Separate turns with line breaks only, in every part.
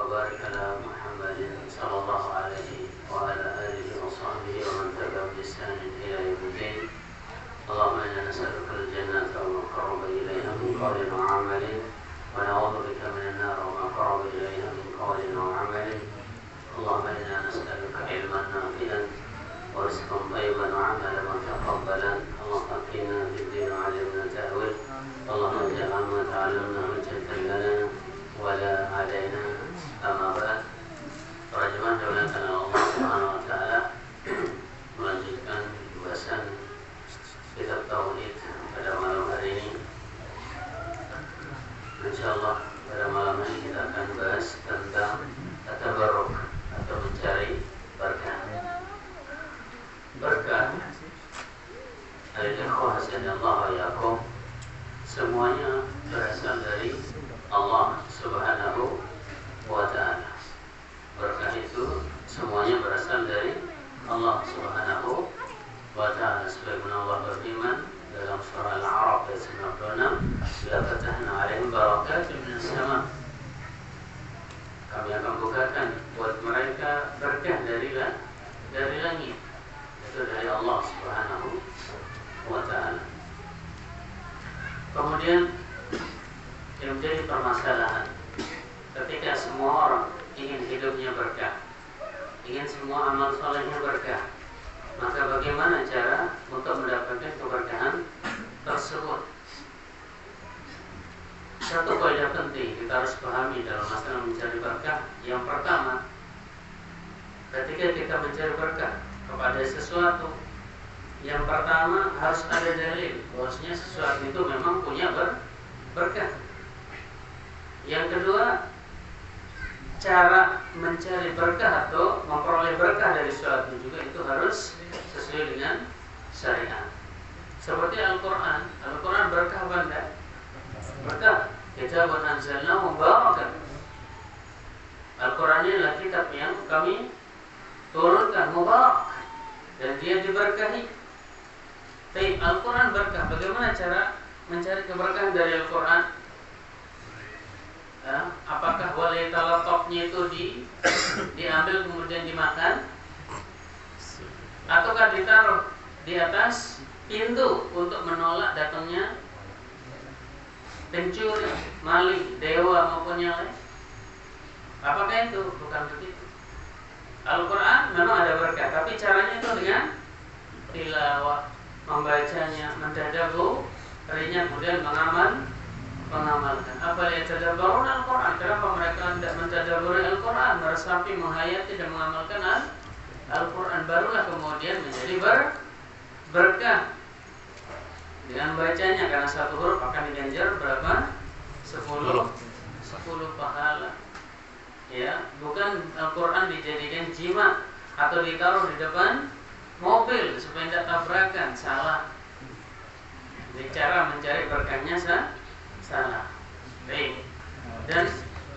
وبارك على محمد صلى الله عليه وعلى آله وصحبه ومن تبعهم بإحسان إلى يوم الدين. اللهم إنا نسألك الجنة وما قرب إليها من قول وعمل ونعوذ بك من النار وما قرب إليها من قول وعمل. اللهم إنا نسألك علما نافعا ورزقا طيبا وعملا متقبلا. اللهم فقهنا في الدين وعلمنا التأويل. اللهم اجعل ما تعلمنا حجة لنا ولا علينا. أما بعد, para jemaah dimuliakan Allah Subhanahu wa taala, melanjutkan pembahasan kitab tauhid pada malam hari ini. Insyaallah pada malam ini kita akan bahas tentang tabarruk atau mencari berkah. Berkah, al-ikhwah Allah wa yakum, semuanya berasal dari Allah Subhanahu wa ta'ala. Berkah itu semuanya berasal dari Allah Subhanahu wa ta'ala. Sebagaimana Allah berfirman dalam surah Al-A'raf ayat 96, "La fatahna 'alaihim barakatin minas sama'." Kami akan bukakan buat mereka berkah dari langit. Itu dari Allah Subhanahu wa ta'ala. Kemudian yang menjadi permasalahan ketika semua orang ingin hidupnya berkah, ingin semua amal solehnya berkah, maka bagaimana cara untuk mendapatkan keberkahan tersebut? Satu kaidah penting kita harus pahami dalam masalah mencari berkah. Yang pertama, ketika kita mencari berkah kepada sesuatu, yang pertama harus ada dalil bahwasanya sesuatu itu memang punya berkah. Yang kedua, cara mencari berkah atau memperoleh berkah dari sesuatu juga itu harus sesuai dengan syariat. Seperti Al-Quran. Al-Quran berkah apa enggak? Berkah. Kitabun anzalnahu mubarakan. Al-Quran ini adalah kitab yang kami turunkan, mubarak, dan dia diberkahi. Tapi Al-Quran berkah. Bagaimana cara mencari keberkahan dari Al-Quran? Apakah walai talatoknya itu diambil kemudian dimakan, ataukah ditaruh di atas pintu untuk menolak datangnya pencuri, maling, dewa maupun yang lain? Apakah itu? Bukan begitu. Al-Quran memang ada berkah, tapi caranya itu dengan tilawah, membacanya, mentadabburinya, kemudian mengamalkan. Apa yang tadabburun Al-Quran? Kenapa mereka tidak mentadabburi Al-Quran, meresapi, menghayati dan mengamalkan Al-Quran? Barulah kemudian menjadi berkah dengan bacanya, karena satu huruf akan diganjar berapa? 10 pahala. Ya, bukan Al-Quran dijadikan jimat atau ditaruh di depan mobil supaya tidak tabrakan. Salah. Jadi cara mencari berkahnya salah. Baik. Dan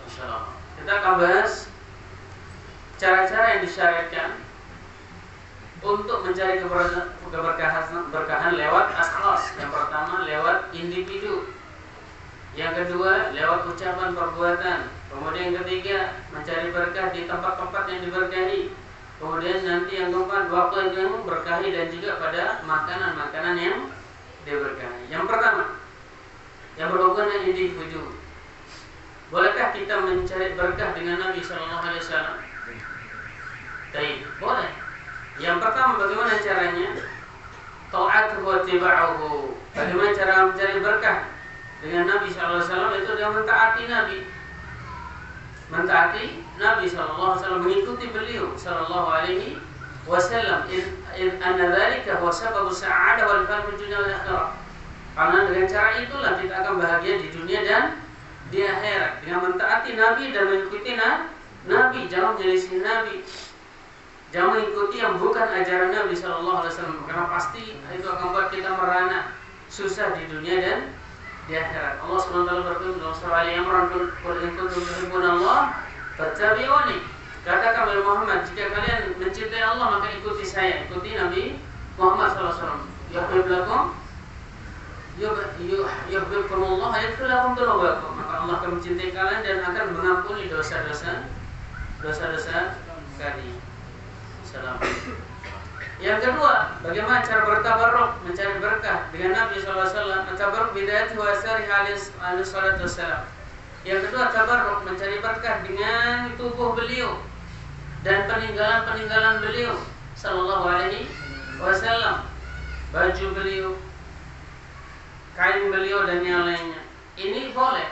insyaallah kita akan bahas cara-cara yang disyariatkan untuk mencari keberkahan lewat askhas. Yang pertama lewat individu. Yang kedua lewat ucapan perbuatan. Kemudian yang ketiga mencari berkah di tempat-tempat yang diberkahi. Kemudian nanti yang keempat waktu yang berkahi dan juga pada makanan-makanan yang diberkahi. Yang pertama, yang berhubungan dengan individu. Bolehkah kita mencari berkah dengan Nabi sallallahu alaihi wasallam? Baik, boleh. Yang pertama, bagaimana caranya? Ta'atuhu wa tiba'uhu. Bagaimana cara mencari berkah dengan Nabi sallallahu alaihi wasallam? Itu dengan mentaati Nabi. Mentaati Nabi sallallahu alaihi wasallam, mengikuti beliau sallallahu alaihi wasallam. In anna dzalika huwa sababu sa'adah wal fawz fid dunya wal akhirah. Karena dengan cara itulah kita akan bahagia di dunia dan di akhirat. Dengan mentaati Nabi dan mengikuti Nabi, jangan menyelisih Nabi. Jangan mengikuti yang bukan ajaran Nabi sallallahu alaihi wasallam, karena pasti itu akan membuat kita merana, susah di dunia dan di akhirat. Allah Subhanahu wa taala berfirman dalam surah Al-Imran, "Qul in kuntum tuhibbunallah fattabi'uni." Katakan wahai Muhammad, jika kalian mencintai Allah maka ikuti saya, ikuti Nabi Muhammad sallallahu alaihi wasallam. Yuhibbu lakum yuhibbukumullah yaghfir lakum dzunubakum. Maka Allah akan mencintai kalian dan akan mengampuni dosa-dosa dosa-dosa tadi. Salam. Yang kedua, bagaimana cara bertabarruk, mencari berkah dengan Nabi SAW. Tabarruk bidayat wa asari alaihi salatu wassalam. Yang kedua, tabarruk, mencari berkah dengan tubuh beliau dan peninggalan-peninggalan beliau sallallahu alaihi wasallam. Baju beliau, kain beliau dan yang lainnya. Ini boleh.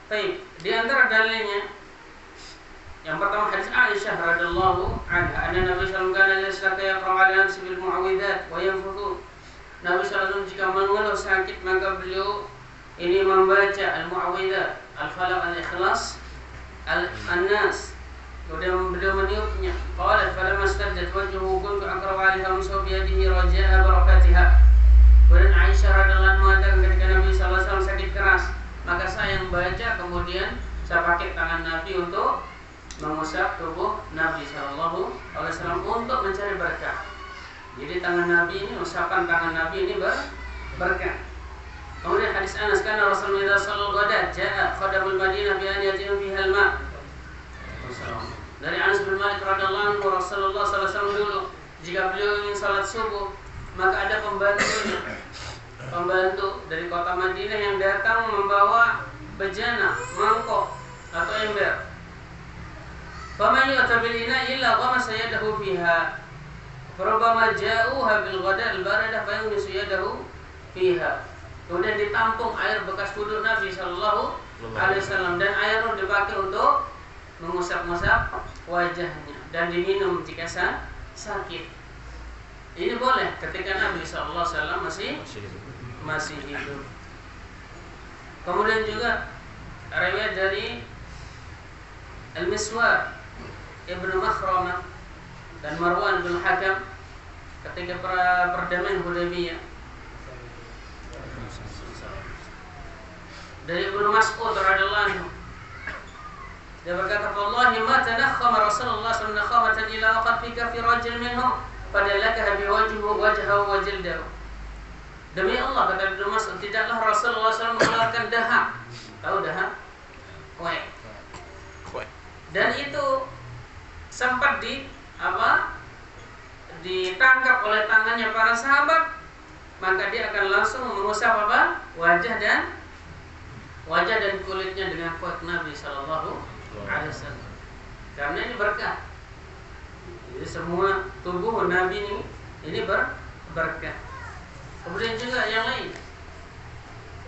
Baik, di antara dalilnya yang pertama hadis Aisyah radhiyallahu anha, anna Nabi sallallahu alaihi wasallam kana yaqra'u 'ala nafsihi bil mu'awwidzat wa yanfuthu. Nabi sallallahu jika mengeluh sakit maka beliau ini membaca al-mu'awwidzat, al-falaq, al-ikhlas, al-nas. Kemudian beliau meniupnya. Qala falamma istajat wajhuhu kuntu aqra'u 'alaiha musaw bi yadihi raja'a barakatiha. Kemudian Aisyah radhiyallahu anha mengatakan ketika Nabi sallallahu alaihi wasallam sakit keras, maka saya membaca, kemudian saya pakai tangan Nabi untuk mengusap tubuh Nabi sallallahu alaihi wasallam untuk mencari berkah. Jadi tangan Nabi ini, usapan tangan Nabi ini berkah. Kemudian hadis Anas, kana Rasulullah sallallahu alaihi wasallam jaa khadamul Madinah bi an yatim fiha al-ma. Dari Anas bin Malik radhiyallahu anhu, Rasulullah sallallahu alaihi wasallam dulu jika beliau ingin salat subuh, maka ada pembantu dari kota Madinah yang datang membawa bejana, mangkok atau ember. Faman yatabilina illa ghamasa yadahu fiha. Farubbama ja'uha bil ghada'il baradah fa yughmisu yadahu fiha. Kemudian ditampung air bekas wudhu Nabi sallallahu alaihi wasallam, dan air itu dipakai untuk mengusap-ngusap wajahnya dan diminum jika sakit. Ini boleh ketika Nabi sallallahu alaihi wasallam masih hidup. Kemudian juga riwayat dari Al-Miswar Ibnu Makhramah dan Marwan bin Hakam ketika perdamaian Hudaybiyah. Dari Ibnu Mas'ud radhiyallahu anhu, dia berkata, "Wallahi ma tanakhama Rasulullah sallallahu alaihi wasallam nakhamatan illa waqad fi kafi rajul minhum fadallakaha wajhahu wa jildahu." Demi Allah, kata Ibnu Mas'ud, tidaklah Rasulullah SAW mengeluarkan dahak. Tahu dahak? Kue. Dan itu sempat ditangkap oleh tangannya para sahabat, maka dia akan langsung mengusap wajah dan kulitnya dengan kuat Nabi sallallahu alaihi wasallam. Karena ini berkah. Jadi semua tubuh Nabi ini berkah. Kemudian juga yang lain,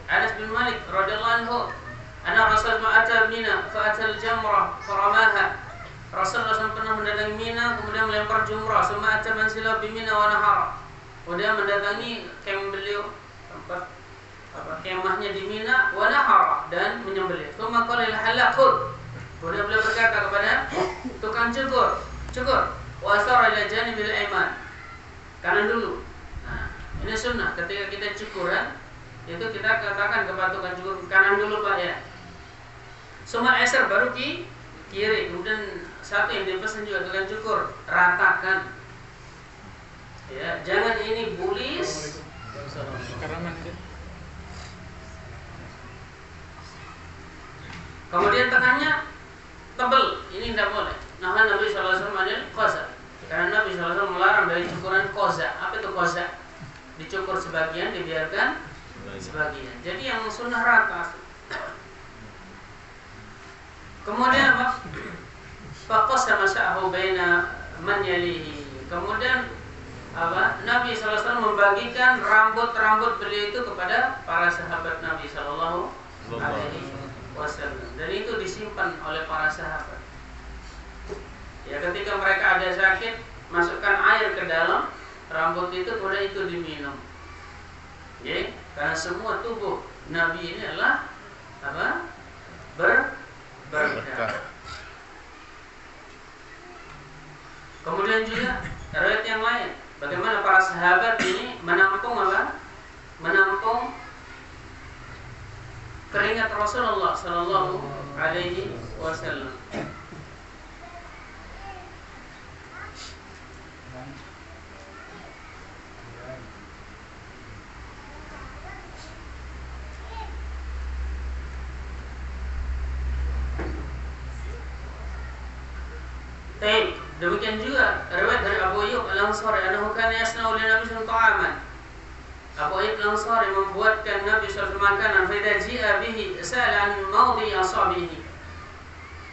Anas bin Malik radhiyallahu anhu, anna Rasulullah ata Mina fa atal jamrah faramaha. Rasulullah SAW pernah mendatangi Mina, kemudian melempar jumrah. Summa ata manzilah bi Mina wa nahara. Kemudian mendatangi kem beliau, tempat kemahnya di Mina, wa nahara, dan menyembelih. Summa qala lil halaqul. Kemudian beliau berkata kepada tukang cukur, wa asara ila janibil aiman. Kanan dulu. Nah, ini sunnah ketika kita cukuran, itu kita katakan kepada tukang cukur, kanan dulu Pak ya. Summa asar baru kiri. Kemudian satu yang dipesan juga tukang cukur, ratakan. Ya, jangan ini bulis. Kemudian tengahnya tebal, ini tidak boleh. Nah, Nabi SAW adil koza, karena Nabi SAW melarang dari cukuran koza. Apa itu koza? Dicukur sebagian, dibiarkan sebagian. Jadi yang sunnah rata. Kemudian apa? Faqasa masa'ahu baina man yalihi. Kemudian Nabi SAW membagikan rambut-rambut beliau itu kepada para sahabat Nabi SAW. Dan itu disimpan oleh para sahabat. Ya, ketika mereka ada sakit, masukkan air ke dalam rambut itu, kemudian itu diminum. Ya, karena semua tubuh Nabi ini adalah berkah. Kemudian juga riwayat yang lain, bagaimana para sahabat ini menampung keringat Rasulullah sallallahu alaihi wasallam. Tapi demikian juga riwayat dari Abu Ayyub Al-Ansari annahu kana yasna'u li Nabi sallallahu ta'aman. Abu Ayyub Al-Ansari membuatkan Nabi sallallahu makanan fa idza ji'a bihi sa'ala an mawdi asabihi.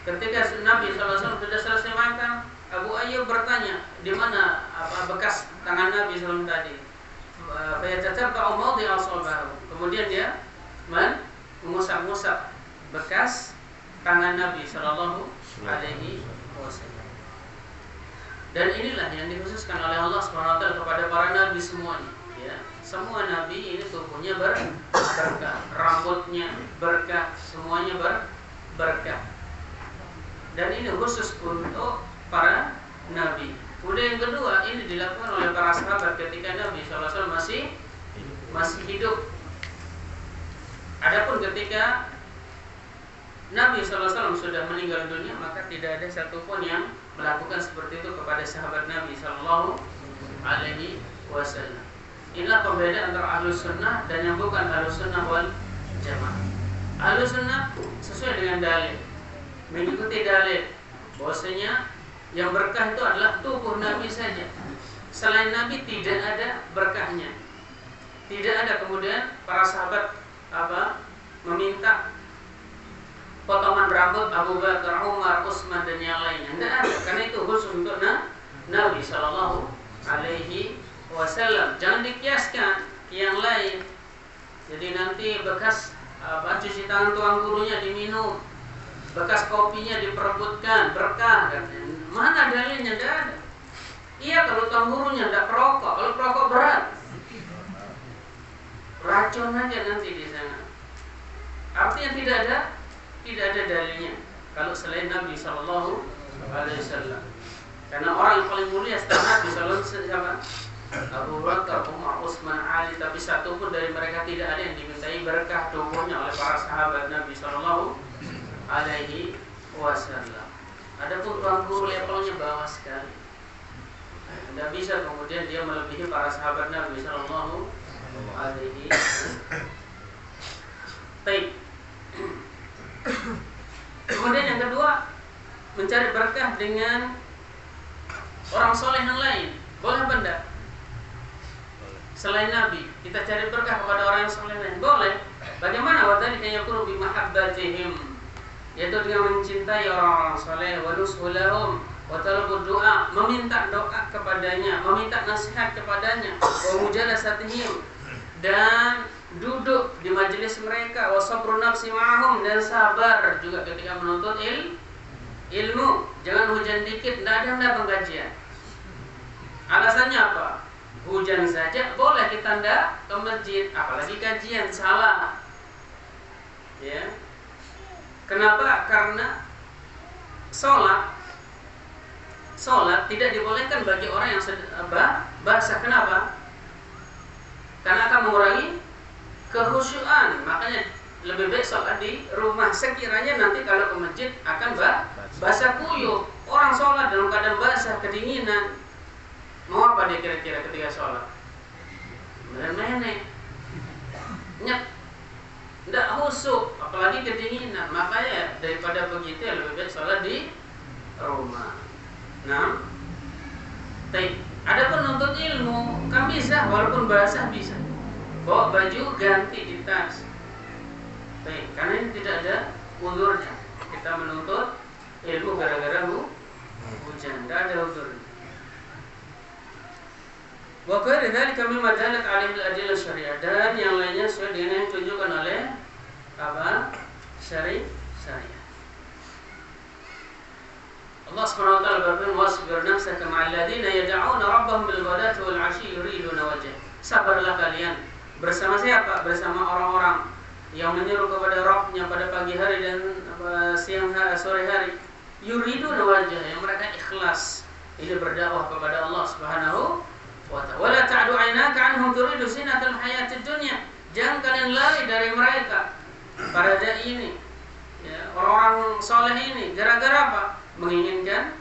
Ketika Nabi sallallahu sudah selesai makan, Abu Ayyub bertanya, di mana bekas tangan Nabi sallallahu tadi? Fa yatatabba'u mawdi asabihi. Kemudian dia mengusap-ngusap bekas tangan Nabi sallallahu alaihi wasallam. Dan inilah yang dikhususkan oleh Allah Subhanahu wa taala kepada para nabi semuanya, ya. Semua nabi ini tubuhnya berkah, rambutnya berkah, semuanya berkah. Dan ini khusus untuk para nabi. Kemudian yang kedua, ini dilakukan oleh para sahabat ketika Nabi SAW masih hidup. Adapun ketika Nabi SAW sudah meninggal dunia, maka tidak ada satupun yang melakukan seperti itu kepada sahabat Nabi Sallallahu Alaihi Wasallam. Inilah pembedaan antara Ahlus Sunnah dan yang bukan Ahlus Sunnah wal Jamaah. Ahlus Sunnah sesuai dengan dalil, mengikuti dalil bahwasanya yang berkah itu adalah tubuh Nabi saja. Selain Nabi tidak ada berkahnya. Tidak ada kemudian para sahabat meminta potongan rambut Abu Bakar, Umar, Utsman dan yang lainnya. Tidak ada, karena itu khusus untuk Nabi Sallallahu Alaihi Wasallam. Jangan dikiaskan yang lain. Jadi nanti bekas cuci tangan tuan gurunya diminum, bekas kopinya diperebutkan, berkah. Mana dalilnya? Tidak ada. Iya, kalau tuan gurunya tidak perokok, kalau perokok berat, racun aja nanti di sana. Artinya tidak ada dalilnya kalau selain Nabi Sallallahu Alaihi Wasallam. Karena orang yang paling mulia setelah Nabi Sallallahu Alaihi Wasallam Abu Bakar, Umar, Utsman, Ali, tapi satu pun dari mereka tidak ada yang dimintai berkah tubuhnya oleh para sahabat Nabi Sallallahu Alaihi Wasallam. Adapun tuan guru levelnya bawah sekali, tidak bisa kemudian dia melebihi para sahabat Nabi Sallallahu Alaihi Wasallam. Kemudian yang kedua, mencari berkah dengan orang soleh yang lain. Boleh apa enggak? Selain Nabi, kita cari berkah kepada orang yang soleh lain. Boleh. Bagaimana? Wadhalika yakunu bimahabbatihim, yaitu dengan mencintai orang-orang soleh, wa nushulahum, wa talabud doa, meminta doa kepadanya, meminta nasihat kepadanya, wa mujalasatihim, dan duduk di majelis mereka, wa sabrun nafsi ma'ahum, dan sabar juga ketika menuntut ilmu. Jangan hujan dikit, tidak ada pengajian. Alasannya apa? Hujan saja boleh kita tidak ke masjid, apalagi kajian, salah. Ya. Kenapa? Karena sholat tidak dibolehkan bagi orang yang basah. Kenapa? Karena akan mengurangi kehusyuan. Makanya lebih baik sholat di rumah. Sekiranya nanti kalau ke masjid akan basah kuyup. Orang sholat dalam keadaan basah, kedinginan, mau apa dia kira-kira ketika sholat? Menek, nyet, tidak khusyuk, apalagi kedinginan. Makanya daripada begitu ya lebih baik sholat di rumah. Nah, ada penuntut ilmu kan bisa, walaupun basah bisa. Bawa baju ganti di tas. Karena ini tidak ada uzurnya. Kita menuntut ilmu gara-gara hujan, tidak ada uzurnya. Wa qala dzalika mimma dalat alaihi al-adillah syariah, dan yang lainnya sesuai dengan yang ditunjukkan oleh syariah. Allah Subhanahu wa taala berfirman, "Wasbir nafsaka ma'al ladzina yad'una rabbahum bil ghadati wal 'ashyi yuriduna wajh." Sabarlah kalian bersama siapa? Bersama orang-orang yang menyeru kepada Rabb-nya pada pagi hari dan siang hari, sore hari. Yuriduna wajh, yang mereka ikhlas ini berdakwah kepada Allah Subhanahu wa ta'ala. Wala ta'du 'ainaka 'anhum turidu zinatal hayatid dunya. Jangan kalian lari dari mereka. Para dai ini, ya, orang-orang soleh ini gara-gara apa? Menginginkan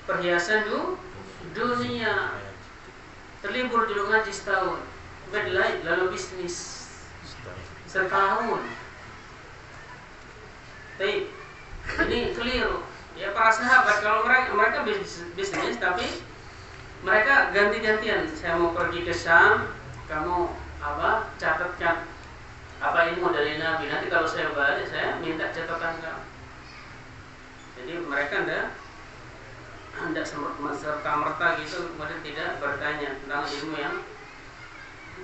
perhiasan dunia. Terlibur dulu ngaji setahun, bedlight lalu bisnis setahun. Baik, ini keliru. Ya, para sahabat kalau mereka bisnis tapi mereka ganti-gantian. Saya mau pergi ke Syam, kamu catatkan apa ilmu dari Nabi. Nanti kalau saya balik saya minta catatan kamu. Jadi mereka anda serta-merta gitu kemudian tidak bertanya tentang ilmu yang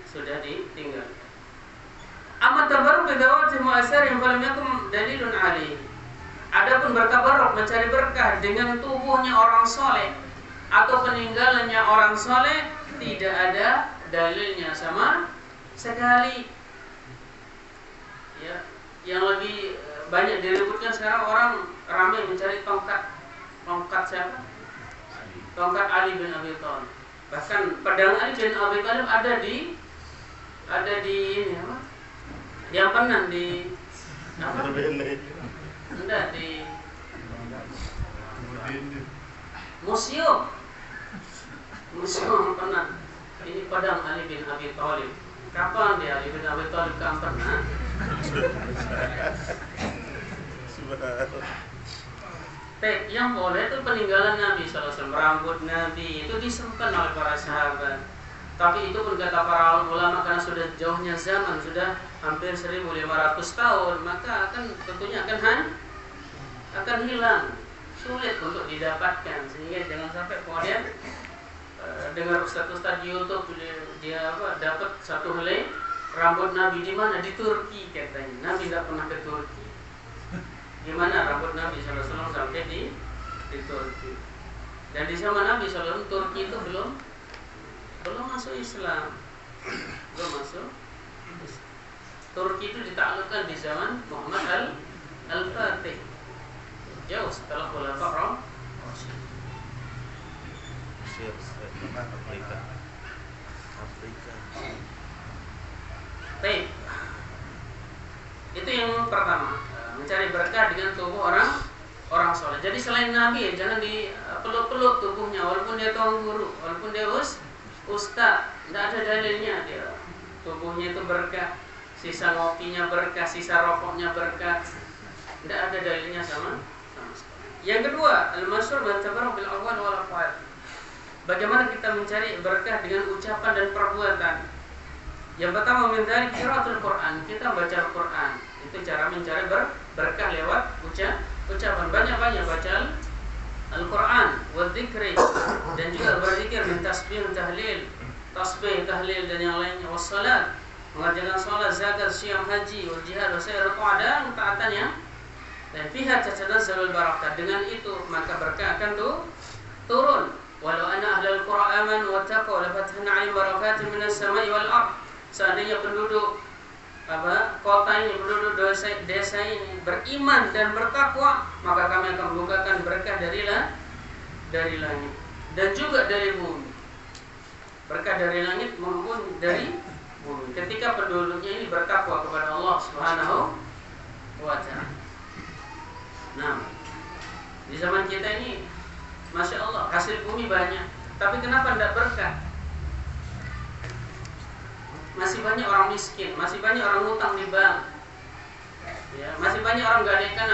sudah ditinggal. Amat tabarruk bidawati mu'asarin falam yakum dalilun alaihi. Adapun bertabarruk mencari berkah dengan tubuhnya orang soleh atau peninggalannya orang soleh tidak ada dalilnya sama sekali. Ya, yang lebih banyak diributkan sekarang orang ramai mencari tongkat siapa? Tongkat Ali bin Abi Thalib. Bahkan pedang Ali bin Abi Thalib ada di ini apa? Di Ampenan di apa? Enggak di museum Ampenan. Ini pedang Ali bin Abi Thalib. Kapan dia Ali bin Abi Thalib ke Ampenan? Yang boleh itu peninggalan Nabi SAW, rambut Nabi itu disimpan oleh para sahabat. Tapi itu pun kata para ulama karena sudah jauhnya zaman, sudah hampir 1500 tahun, maka tentunya akan hilang, sulit untuk didapatkan. Sehingga jangan sampai kemudian dengar ustaz-ustaz di YouTube dia dapat satu helai rambut Nabi di mana? Di Turki katanya. Nabi tidak pernah ke Turki. Gimana rambut Nabi SAW sampai di Turki? Dan di zaman Nabi SAW Turki itu belum masuk Islam, belum masuk. Turki itu ditaklukkan di zaman Muhammad Al-Fatih, jauh setelah Khulafaur Rasyidin. Afrika. Baik. Itu yang pertama. Mencari berkah dengan tubuh orang soleh. Jadi selain Nabi jangan dipeluk-peluk tubuhnya, walaupun dia tuan guru, walaupun dia ustaz, tidak ada dalilnya dia tubuhnya itu berkah, sisa ngopinya berkah, sisa rokoknya berkah, tidak ada dalilnya sama sekali. Yang kedua, al-masyhur man tabarruk bil aqwal wal af'al. Bagaimana kita mencari berkah dengan ucapan dan perbuatan? Yang pertama mencari qiraatul Quran, kita baca Al-Quran. Itu cara mencari berkah lewat ucapan. Banyak-banyak baca Al-Quran, wa dzikri, dan juga berzikir, min tasbih, tahlil dan yang lainnya, wassalat, mengerjakan salat, zakat, syiyam, haji, wal jihad, wa sayyi'u ta'ada, taatannya. Dan fiha tatanazzalul barakah. Dengan itu maka berkah akan turun. Walau anna ahlal qura amanu wattaqu la fatahna 'alaihim barakatin minas sama'i wal ardh. Seandainya penduduk kota ini, penduduk desa ini beriman dan bertakwa, maka kami akan membukakan berkah dari langit dan juga dari bumi. Berkah dari langit maupun dari bumi. Ketika penduduknya ini bertakwa kepada Allah Subhanahu wa ta'ala. Nah, di zaman kita ini, masya Allah, hasil bumi banyak, tapi kenapa tidak berkah? Masih banyak orang miskin, masih banyak orang ngutang di bank, ya, masih banyak orang gadaikan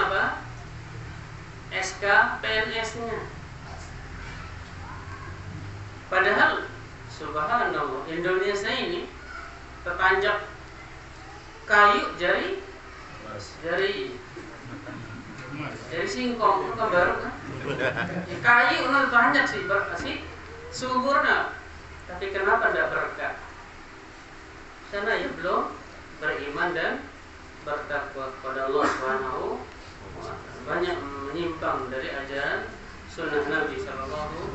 SK PNS-nya. Padahal subhanallah, Indonesia ini tertanjak kayu jari singkong itu baru kan? Kayu itu banyak sih suburnya, tapi kenapa tidak berkah? Karena ya belum beriman dan bertakwa kepada Allah Subhanahu wa ta'ala. Banyak menyimpang dari ajaran sunnah Nabi sallallahu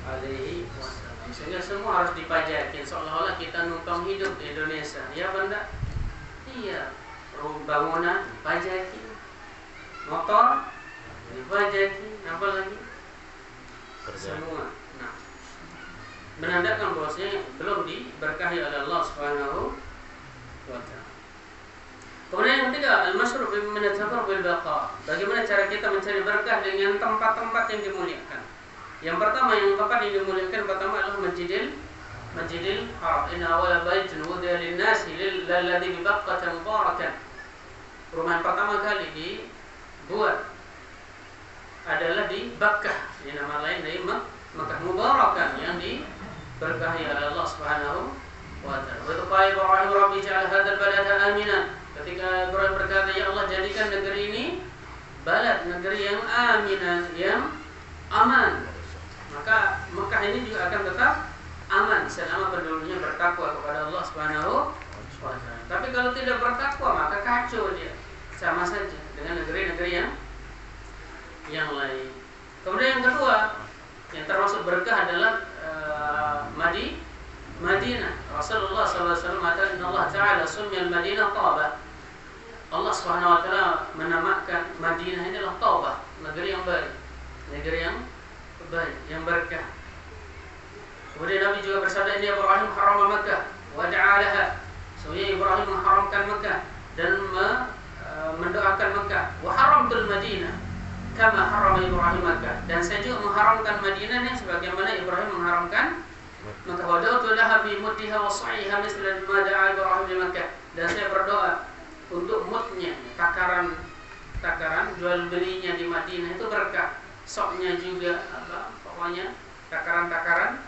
alaihi wasallam. Sehingga semua harus dipajakin, seolah-olah kita numpang hidup di Indonesia. Ya benda? Iya. Bangunan dipajakin, motor dipajakin, apa lagi? Semua. Nah, menandakan bahwasanya belum diberkahi oleh Allah Subhanahu wa ta'ala. Kemudian yang ketiga, al-masyhur min at-tabarruk bil baqa. Bagaimana cara kita mencari berkah dengan tempat-tempat yang dimuliakan? Yang pertama, yang tempat yang dimuliakan pertama adalah Masjidil Haram. Inna awwala baitin wudi'a lin-nasi lalladzi bi Baqqah mubarakan. Rumah yang pertama kali dibuat adalah di Bakkah, ini nama lain dari Makkah Mubarakah yang diberkahi oleh Allah Subhanahu wa ta'ala. Wa qala Ibrahim rabbi ja'al hadzal balada aminan. Ketika Ibrahim berkata, ya Allah jadikan negeri ini balad, negeri yang aminan, yang aman. Maka Makkah ini juga akan tetap aman selama penduduknya bertakwa kepada Allah Subhanahu wa ta'ala. Tapi kalau tidak bertakwa maka kacau dia. Sama saja dengan negeri-negeri yang lain. Kemudian yang kedua, yang termasuk berkah adalah Madinah. Rasulullah SAW mengatakan, Allah Ta'ala sumiyal Madinah Taubah. Allah Subhanahu wa ta'ala menamakan Madinah ini adalah Taubah, negeri yang baik, negeri yang baik, yang berkah. Kemudian Nabi juga bersabda, Inna Ibrahim harama Makkah wa da'alaha. Sesungguhnya Ibrahim mengharamkan Makkah dan mendoakan Makkah. Wa haramtul Madinah kama harama Ibrahim Makkah. Dan saya juga mengharamkan Madinah nih sebagaimana Ibrahim mengharamkan Makkah. Wa da'utu laha bi muddiha wa sa'iha misla ma da'a Ibrahim di Makkah. Dan saya berdoa untuk mudnya, takaran jual belinya di Madinah itu berkah. Soknya juga pokoknya takaran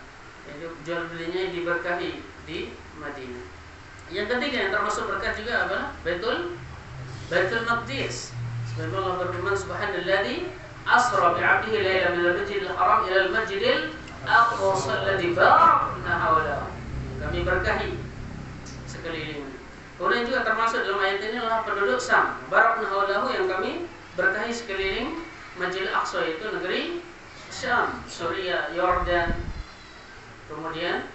itu jual belinya diberkahi di Madinah. Yang ketiga yang termasuk berkah juga adalah Baitul Maqdis. Sebagaimana Allah berfirman, Subhanalladzi asra bi 'abdihi lailan minal masjidil haram ila al-masjidil aqsa alladzi barakna hawlahu. Kami berkahi sekelilingnya. Kemudian juga termasuk dalam ayat ini adalah penduduk Syam, barakna hawlahu, yang kami berkahi sekeliling Masjidil Aqsa, itu negeri Syam, Suriah, Yordan, kemudian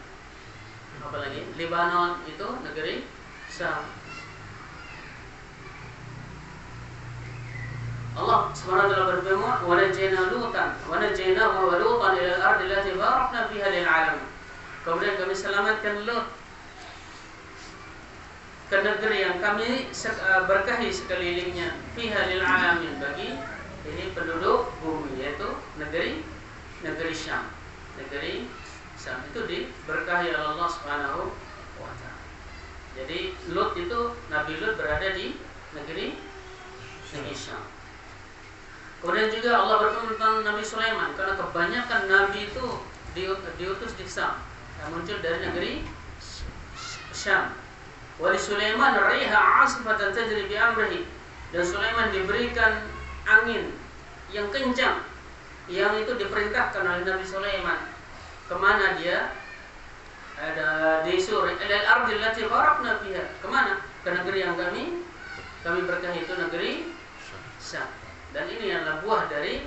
apa lagi? Lebanon, itu negeri Syam. Allah Subhanahu wa taala berfirman, "Wa najaynahu wa Lutan ila al-ardi allati barakna fiha lil 'alamin." Kemudian kami selamatkan Lut ke negeri yang kami berkahi sekelilingnya, fiha lil 'alamin, bagi ini penduduk bumi, yaitu negeri Syam. Negeri Syam itu diberkahi oleh Allah Subhanahu wa taala. Jadi Lut itu, Nabi Lut berada di negeri Syam. Kemudian juga Allah berfirman tentang Nabi Sulaiman, karena kebanyakan nabi itu diutus di Syam, yang muncul dari negeri Syam. Wa li Sulaiman riha 'asifatan tajri bi amrihi. Dan Sulaiman diberikan angin yang kencang, yang itu diperintahkan oleh Nabi Sulaiman. Kemana dia? Ada di Suri, al-ardi allati barakna fiha. Kemana? Ke negeri yang kami berkahi, itu negeri Syam. Dan ini adalah buah dari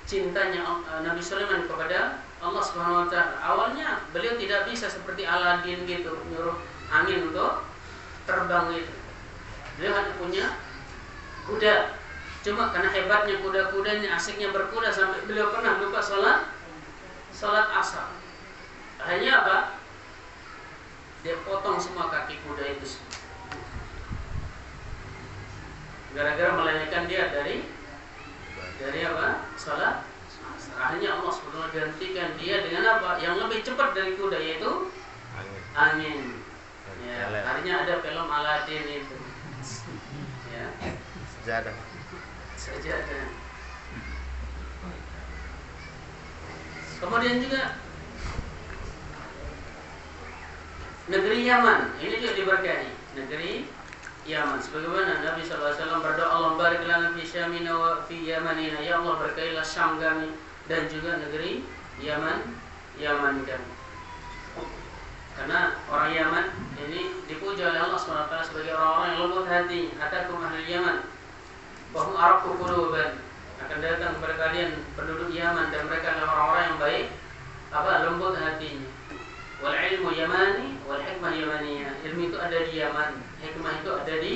cintanya Nabi Sulaiman kepada Allah Subhanahu wa taala. Awalnya beliau tidak bisa seperti Aladin gitu, nyuruh angin untuk terbang gitu. Beliau hanya punya kuda. Cuma karena hebatnya kuda-kudanya, asiknya berkuda, sampai beliau pernah lupa salat asar. Akhirnya apa? Dia potong semua kaki kuda itu. Gara-gara melelehkan dia dari apa? Salat asar. Akhirnya Allah SWT gantikan dia dengan apa? Yang lebih cepat dari kuda, yaitu angin. Ya, akhirnya ada film Aladin itu. Ya. Sejadah. Kemudian juga negeri Yaman, ini juga diberkahi. Negeri Yaman, sebagaimana Nabi SAW berdoa, Allah barik lana fi Syamina wa fi Yamanina. Ya Allah, berkahilah Syam kami dan juga negeri Yaman kami. Karena orang Yaman ini dipuja oleh Allah SWT sebagai orang-orang yang lembut hati. Atakum ahli Yaman wa hum araqu quluban. Akan datang kepada kalian penduduk Yaman, dan mereka adalah orang-orang yang baik, lembut hatinya. Wal ilmu yamani wal hikmah yamaniyah. Ilmu itu ada di Yaman, hikmah itu ada di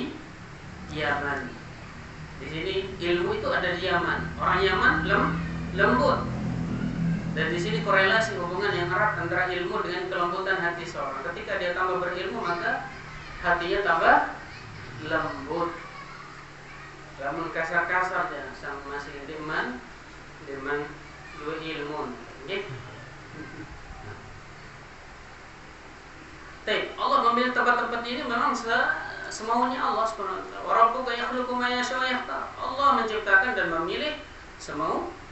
Yaman. Di sini ilmu itu ada di Yaman. Orang Yaman lembut. Dan di sini korelasi hubungan yang erat antara ilmu dengan kelembutan hati seorang. Ketika dia tambah berilmu, maka hatinya tambah lembut. Lamun kasar-kasar ya, sang masih deman dua ilmu. Gitu. Allah memilih tempat-tempat ini memang semaunya Allah SWT. Wa rabbuka yakhluqu ma yasha'u wa yakhtar. Allah menciptakan dan memilih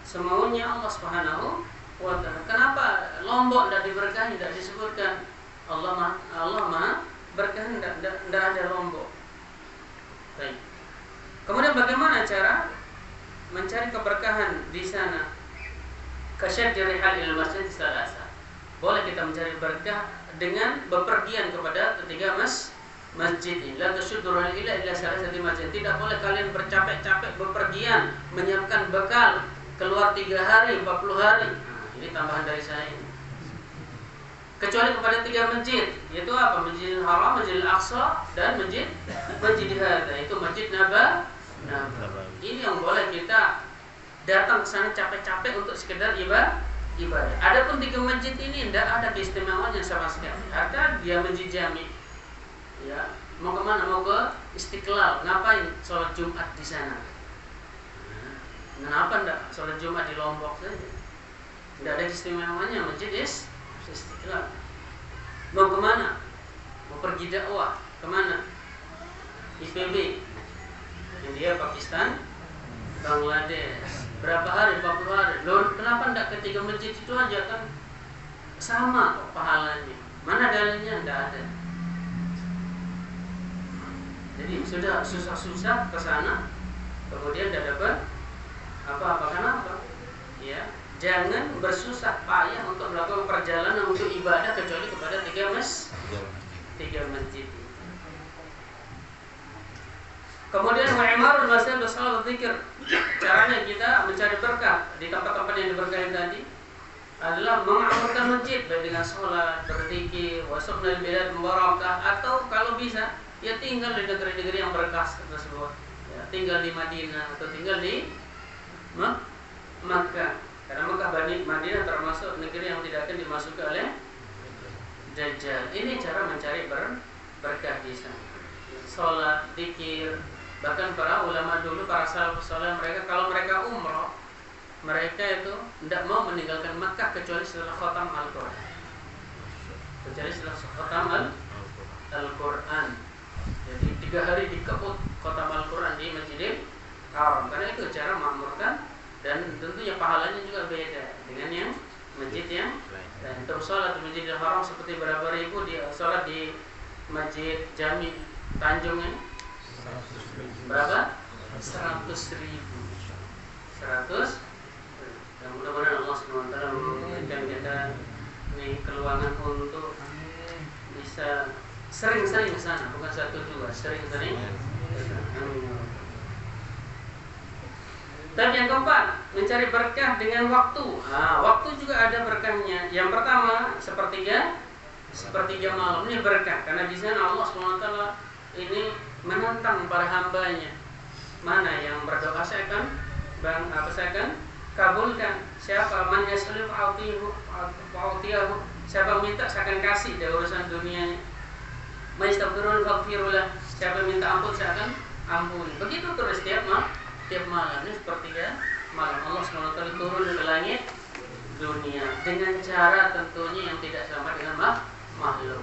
semaunya Allah Subhanahu wa ta'ala. Kenapa Lombok tidak diberkahi, tidak disebutkan? Allah Maha berkahi, tidak ada Lombok. Baik. Kemudian bagaimana cara mencari keberkahan di sana? Kasyaddi rihal ilal masjid salasa. Boleh kita mencari berkah dengan bepergian kepada ketiga masjid ini. La tasyuddu rihal illa salasati masjid. Tidak boleh kalian bercapek-capek bepergian menyiapkan bekal keluar 3 hari, 40 hari. Nah, ini tambahan dari saya ini. Kecuali kepada 3 masjid, yaitu apa? Masjidil Haram, Masjidil Aqsa, dan Masjid Hadza, itu Masjid Nabawi. Ini yang boleh kita datang ke sana capek-capek untuk sekedar ibadah. Adapun 3 masjid ini tidak ada keistimewaannya sama sekali. Ada dia masjid jami. Ya, mau kemana? Mau ke Istiqlal. Ngapain? Sholat Jumat di sana. Kenapa enggak sholat Jumat di Lombok saja? Tidak ada keistimewaannya masjid Istiqlal. Mau kemana? Mau pergi dakwah kemana? IPB, India, Pakistan, Bangladesh. Berapa hari? 40 hari. Loh, kenapa tidak ketiga masjid itu aja, kan sama kok pahalanya? Mana dalilnya? Tidak ada. Jadi sudah susah-susah ke sana, kemudian tidak dapat apa-apa. Kenapa? Ya, jangan bersusah payah untuk melakukan perjalanan untuk ibadah kecuali kepada 3 masjid. Kemudian wa'imarul masjid salat dzikir. Caranya kita mencari berkah di tempat-tempat yang diberkahi tadi adalah mengamalkan masjid, baik dengan sholat, berzikir, wasuknal bilad mubarakah, atau kalau bisa ya tinggal di negeri-negeri yang berkah tersebut. Ya, tinggal di Madinah atau tinggal di Makkah. Karena Makkah Madinah termasuk negeri yang tidak akan dimasuki oleh Dajjal. Ini cara mencari berkah di sana. Sholat, zikir. Bahkan para ulama dulu, para salafus saleh, mereka kalau mereka umrah, mereka itu tidak mau meninggalkan Makkah kecuali setelah khatam Al-Quran. Jadi 3 hari dikebut khatam Al-Quran di Masjidil Haram. Karena itu cara makmurkan, dan tentunya pahalanya juga beda dengan yang masjid yang lain. Terus sholat di Masjidil Haram seperti berapa ribu di sholat di Masjid Jami Tanjung ini berapa? 100.000. Dan mudah-mudahan Allah SWT memberikan kita ini keluangan untuk bisa sering-sering ke sana, bukan 1-2, sering-sering. Dan yang keempat, mencari berkah dengan waktu. Waktu juga ada berkahnya. Yang pertama, sepertiga malam ini berkah, karena di sana Allah SWT ini menantang para hambanya. Mana yang berdoa saya akan kabulkan. Siapa man yas'alu fa'utiyahu. Siapa minta saya akan kasih dari urusan dunianya. Man yastaghfirun faghfirullah. Siapa minta ampun saya akan ampuni. Begitu terus tiap malam. Ini sepertiga malam Allah SWT turun ke langit dunia dengan cara tentunya yang tidak sama dengan makhluk.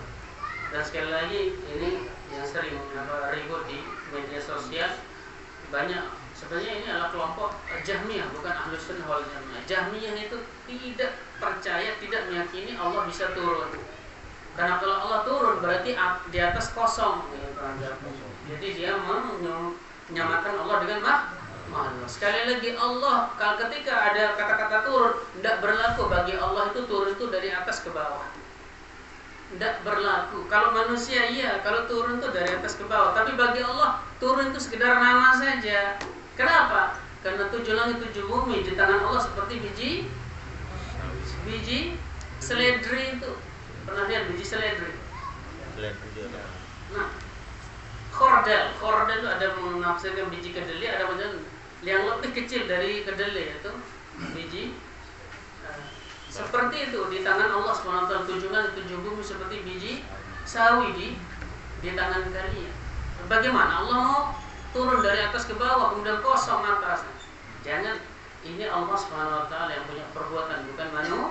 Dan sekali lagi ini yang sering ribut di media sosial banyak. Sebenarnya ini adalah kelompok Jahmiyah, bukan Ahlus Sunnah wal Jamaah. Jahmiyah itu tidak percaya, tidak meyakini Allah bisa turun. Karena kalau Allah turun berarti di atas kosong. Jadi dia menyamakan Allah dengan makhluk. Sekali lagi Allah, kalau ketika ada kata-kata turun, tidak berlaku bagi Allah itu turun itu dari atas ke bawah. Tidak berlaku. Kalau manusia iya, kalau turun itu dari atas ke bawah. Tapi bagi Allah turun itu sekedar nama saja. Kenapa? Karena 7 langit 7 bumi di tangan Allah seperti biji seledri itu. Pernah lihat biji seledri? Nah, khordel itu ada menafsirkan biji kedelai, ada macam yang lebih kecil dari kedelai itu biji. Seperti itu di tangan Allah SWT 7 langit 7 bumi seperti biji sawi di tangan kalian. Bagaimana Allah mau turun dari atas ke bawah kemudian kosong atas? Jangan. Ini Allah SWT yang punya perbuatan, bukan manusia.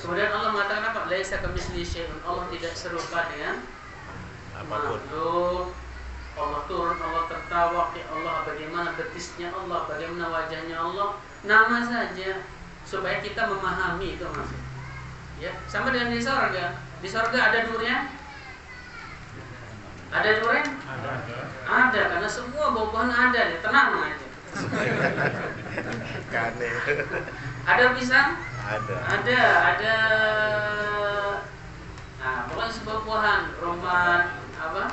Kemudian Allah mengatakan apa? Laisa kamitslihi syai'un. Allah tidak serupa dengan makhluk. Allah turun, Allah tertawa, ya Allah bagaimana betisnya Allah, bagaimana wajahnya Allah, nama saja supaya kita memahami itu maksud. Ya, sama dengan di sorga. Di sorga ada nurnya? Ada durian? Ada, karena semua buah-buahan ada, ya, tenang aja. Ada pisang? Ada. Nah, pokoknya sebuah buahan, roman, apa?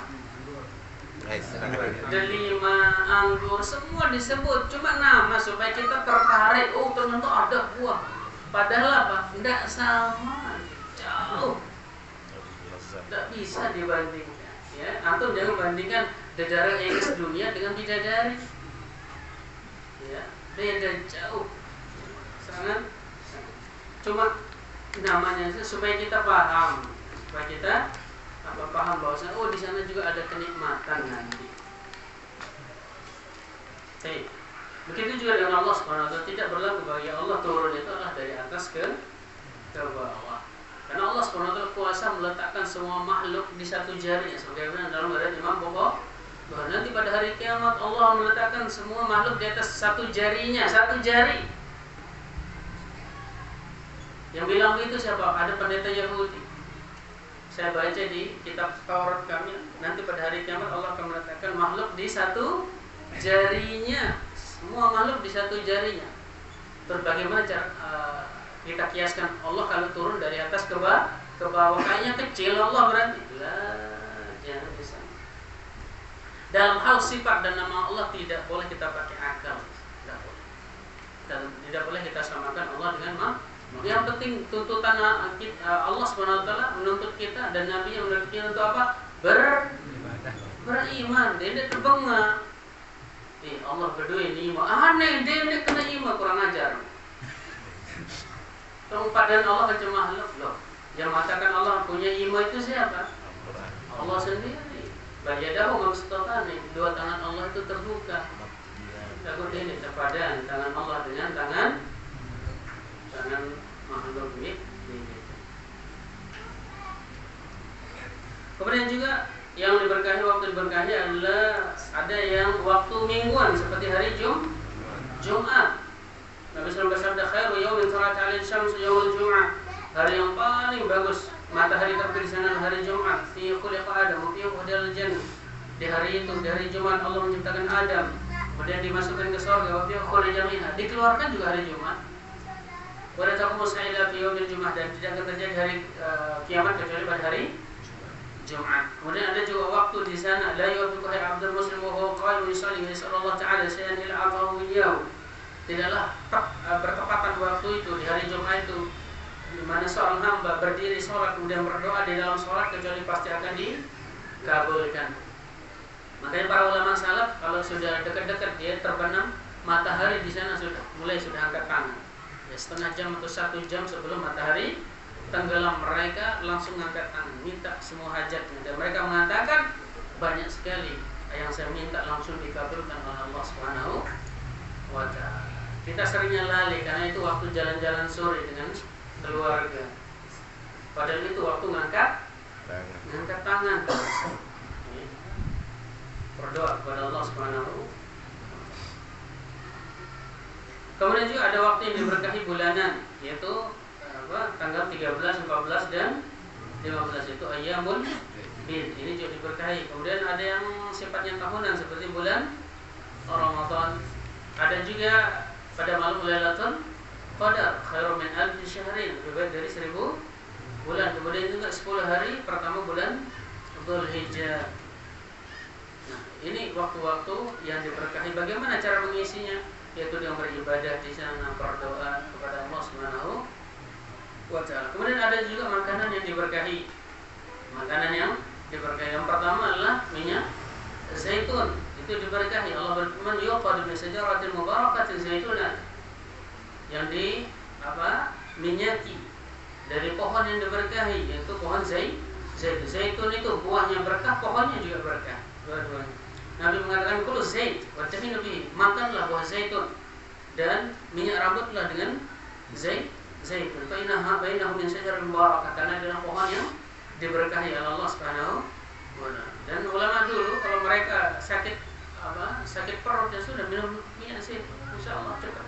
Delima, anggur, semua disebut. Cuma nama supaya kita tertarik. Oh, ternyata ada buah. Padahal apa? Tidak sama, jauh. Tidak bisa dibandingkan. Ya, antum jangan bandingkan dedara ex dunia dengan bidadari. Ya, beda jauh. Sangat. Cuma namanya supaya kita paham, supaya kita paham bahwasanya oh di sana juga ada kenikmatan nanti. Hey. Begitu juga dengan Allah Subhanahu wa taala, tidak berlaku bagi Allah turun itu adalah dari atas ke bawah. Karena Allah Subhanahu wa taala kuasa meletakkan semua makhluk di satu jari, sebagaimana dalam riwayat Imam Bukhari bahwa nanti pada hari kiamat Allah meletakkan semua makhluk di atas satu jarinya, satu jari. Yang bilang itu siapa? Ada pendeta Yahudi. Saya baca di kitab Taurat kami, nanti pada hari kiamat Allah akan meletakkan makhluk di satu jarinya, semua makhluk di satu jarinya. Terus bagaimana cara kita kiaskan Allah kalau turun dari atas ke bawah, kayaknya kecil Allah berarti? Lah, jangan di sana. Dalam hal sifat dan nama Allah tidak boleh kita pakai akal, tidak boleh. Dan tidak boleh kita samakan Allah dengan makhluk. Yang penting tuntutan Allah Subhanahu wa taala menuntut kita dan Nabi yang menuntut kita untuk apa? Beriman. Dia terbengah. Allah berdua ini aneh, dia kena iman, kurang ajar. Padahal Allah macam makhluk loh. Yang mengatakan Allah punya iman itu siapa? Allah sendiri. Bayadahu mabsutatan, dua tangan Allah itu terbuka. Takut ini terpadan tangan Allah dengan tangan makhluk ini. Kemudian juga yang diberkahi, waktu diberkahi adalah ada yang waktu mingguan seperti hari Jumat. Nabi SAW bersabda, khairu yawmin talat 'alaihi syamsu yaumul jum'ah. Hari yang paling bagus matahari terbit di sana hari Jumat. Fi khuliqa Adam, fi udkhilal jannah. Di hari itu, di hari Jumat Allah menciptakan Adam, kemudian dimasukkan ke surga. Wa fi khurija minha, dikeluarkan juga hari Jumat. Wala taqumu sa'ila fi yaumil jum'ah, dan tidak akan terjadi hari kiamat kecuali pada hari Jumat. Kemudian ada juga waktu di sana, la yufiqu abdul muslim wa huwa qa'imun yusalli wa yasallallahu ta'ala shay'an illa a'tahu iyyahu. Tidaklah bertepatan waktu itu di hari Jumat itu di mana seorang hamba berdiri sholat kemudian berdoa di dalam sholat kecuali pasti akan dikabulkan. Makanya para ulama salaf kalau sudah dekat-dekat dia terbenam matahari di sana sudah angkat tangan. Ya, setengah jam atau 1 jam sebelum matahari tenggelam mereka langsung angkat tangan minta semua hajatnya, dan mereka mengatakan banyak sekali yang saya minta langsung dikabulkan oleh Allah Subhanahu wa taala. Kita seringnya lalai karena itu waktu jalan-jalan sore dengan keluarga. Padahal itu waktu ngangkat tangan. Berdoa kepada Allah Subhanahu. Kemudian juga ada waktu yang diberkahi bulanan, yaitu tanggal 13, 14 dan 15 itu ayyamul bid. Ini juga diberkahi. Kemudian ada yang sifatnya tahunan seperti bulan Ramadan. Ada juga pada malam Lailatul Qadar, khairum min alfi syahrin, lebih baik dari 1000 bulan. Kemudian juga 10 hari pertama bulan Dzulhijjah. Nah, ini waktu-waktu yang diberkahi. Bagaimana cara mengisinya? Yaitu dengan beribadah di sana, berdoa kepada Allah Subhanahu wa taala. Kemudian ada juga makanan yang diberkahi. Makanan yang diberkahi yang pertama adalah minyak zaitun. Itu diberkahi. Allah berfirman, yuqad min syajaratin mubarakatin zaitunah, yang minyaki dari pohon yang diberkahi, yaitu pohon zaitun. Zaitun itu buahnya berkah, pohonnya juga berkah. Dua-duanya. Nabi mengatakan kulu zait wa tahinu bihi, makanlah buah zaitun dan minyak rambutlah dengan zaitun. Fa innahu min syajarin mubarakah, karena adalah pohon yang diberkahi oleh Allah Subhanahu wa taala. Dan ulama dulu kalau mereka sakit perut ya sudah minum minyak zaitun, insya Allah cepat.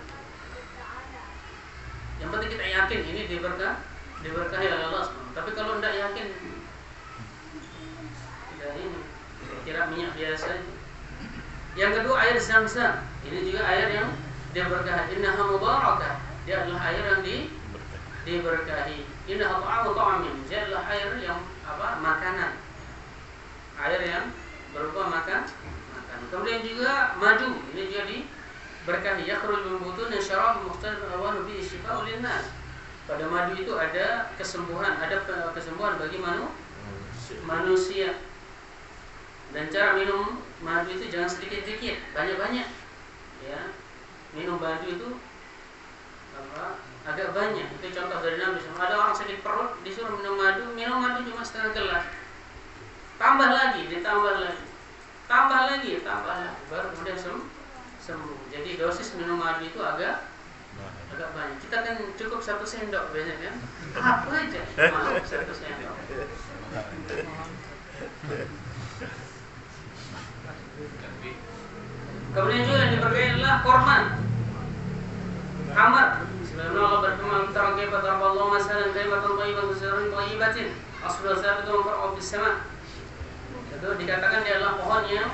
Yang penting kita yakin ini diberkahi oleh Allah. Tapi kalau tidak yakin, tidak ini, kira minyak biasa. Yang kedua air Zam-Zam. Ini juga air yang diberkahi. Innaha mubarakah. Dia adalah air yang diberkahi. Innaha ta'amin. Dia adalah air yang makanan. Air yang berupa makan. Kemudian juga madu. Ini juga diberkahi. Yakhruj min butuni syarab mukhtalifun alwanu bihi syifa'un linnas. Pada madu itu ada kesembuhan bagi manusia. Dan cara minum madu itu jangan sedikit-sedikit, banyak-banyak. Ya. Minum madu itu agak banyak. Itu contoh dari Nabi SAW. Ada orang sakit perut disuruh minum madu cuma setengah gelas. Tambah lagi, ditambah lagi. Tambah lagi, baru kemudian sembuh. Jadi dosis minum madu itu agak banyak. Kita kan cukup 1 sendok biasanya kan. Apa aja mau 1 sendok. Kemudian juga yang diberkahi adalah korban. Kamar. Sebagaimana Allah berfirman, "Tara kaifa daraballahu masalan kalimatan thayyibatan kasiratin thayyibatin asluha thabitun far'un fis sama'." Itu dikatakan dia adalah pohon yang